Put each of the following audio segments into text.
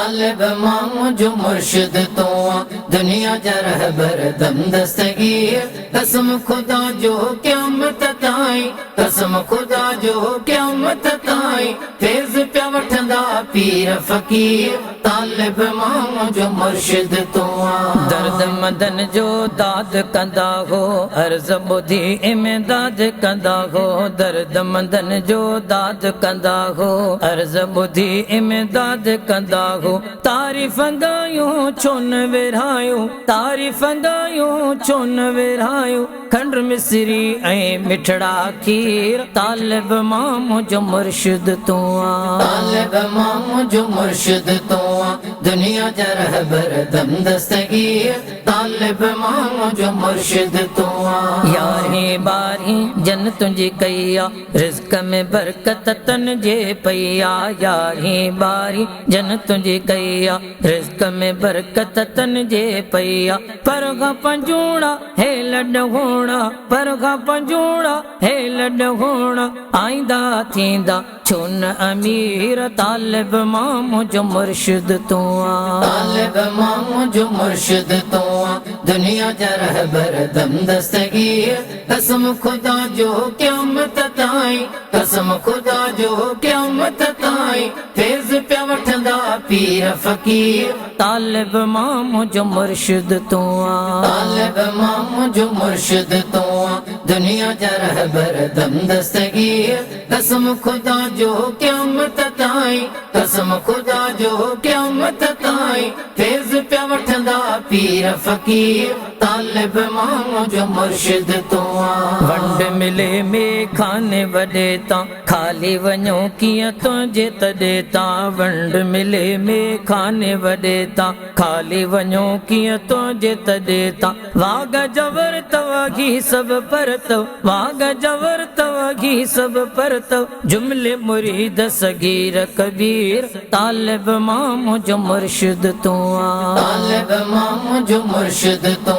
तालिब मां जो मुर्शिद तो दुनिया जा रहबर दम दस्तगीर। कसम खुदा जो क़यामत ताईं, कसम खुदा जो क़यामत ताईं फैज़ पिया वठंदा पीर फ़कीर। तालिब मां जो मुर्शिद तो दर्द मदन जो दाद कंदा हो, अर्ज़ ॿुधी इमदाद कंदा हो। दर्द मदन जो दाद कंदा हो, अर्ज़ ॿुधी इमदाद कंदा हो। तारीफ़ गायूं छो न विरहायूं, तारीफ़ गायूं छो न विरहायूं। खंड मिसरी ऐं मिठड़ा खीर। तालिब मां जो मुर्शिद तू आ, तालिब मां जो मुर्शिद तो दुनिया जा रहबर दम दस्तगीर। तालिब मां जो मुर्शिद तो यारहें ॿारहें जन तुंहिंजी कई आ, रिज़्क़ में बरकत तन जे पई आ। यारहें ॿारहें जन तुंहिंजी कई आ, रिज़्क़ में बरकत तन जे पई आ। पर खां पंजूड़ा हे लॾ होणा, पर खां पंजूड़ा हे लॾ होणा। आईंदा थींदा छो न अमीर। तालिब मां जो मुर्शिद तू आ, तालिब मां जो मुर्शिद तो दुनिया जा रहबर दम दस्तगीर। कसम खुदा जो क़यामत ताईं, कसम खुदा जो क़यामत ताईं फैज़ पिया वठंदा पीर फ़कीर। तालिब मां जो मुर्शिद तू आ, तालिब मां जो मुर्शिद तो दुनिया जा रहबर दम दस्तगीर। कसम खुदा जो क़यामत ताईं, कसम खुदा जो क़यामत ताईं फैज़ पिया वठंदा पीर फ़कीर। तालिब मां जो मुर्शिद तो वंड मिले में खाने वॾे तां, खाली वञो कीअं तुंहिंजे तॾे तां। वंड मिले में खाने वॾे तां, खाली वञो कीअं तुंहिंजे तॾे तां। वाग जवर तव घी सभु परतव, वाग जवर तव घी सभु परतव। जुमले मुरीद सगीर कबीर। तालिब मां जो मुर्शिद तू आ, तालिब मां जो मुर्शिद तो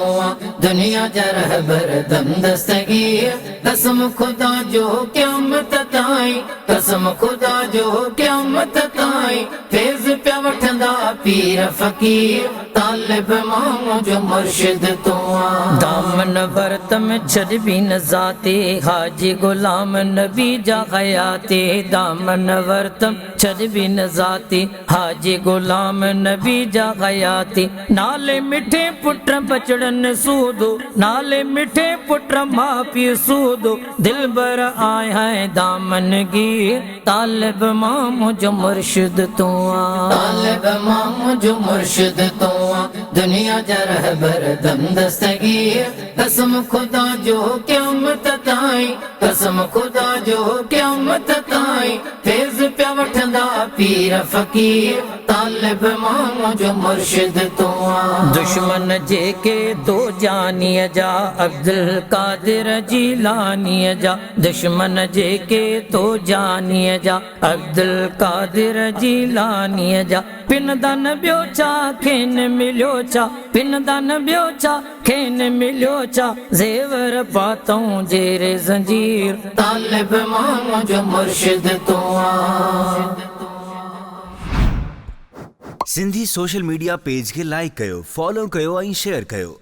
दुनिया जा रहबर दम दस्तगीर। कसम खुदा जो क़यामत ताईं, कसम खुदा जो क़यामत ताईं फैज़ पिया वठंदा पीर फ़कीर। तालिब मां जो मुर्शिद तो दामन वर्त में छॾबी न ज़ाते, हाजी गुलाम नबी जा हयाते। दामन वर्त छॾबी न ज़ाते, हाजी गुलाम नबी जा हयाते। नाले मिठे पुट बचड़न सूदो, नाले मिठे पुट मां पीउ सूदो। दिल बर आया दामन गिर। तालिब मां जो मुर्शिद तू आ, तालिब मां जो मुर्शिद तो दुनिया जा रहबर दम दस्तगीर। कसम खुदा जो क़यामत ताईं, कसम खुदा जो क़यामत ताईं फैज़ पिया वठंदा पीर फ़कीर। तालिब मां जो मुर्शिद तो दुश्मन जेके दो जानीअ जा, अब्दुल कादिर जीलानीअ जा। दुश्मन जेके दो जानीअ जा, अब्दुल कादिर जीलानीअ जा। पिन दान ॿियो छा खेन मिलियो छा, पिन दान ॿियो छा खेन मिलियो छा। ज़ेवर पातऊं जेरे ज़ंजीर। तालिब मां जो मुर्शिद तो सिंधी सोशल मीडिया पेज के लाइक कयो, फॉलो कयो ऐं शेयर कयो।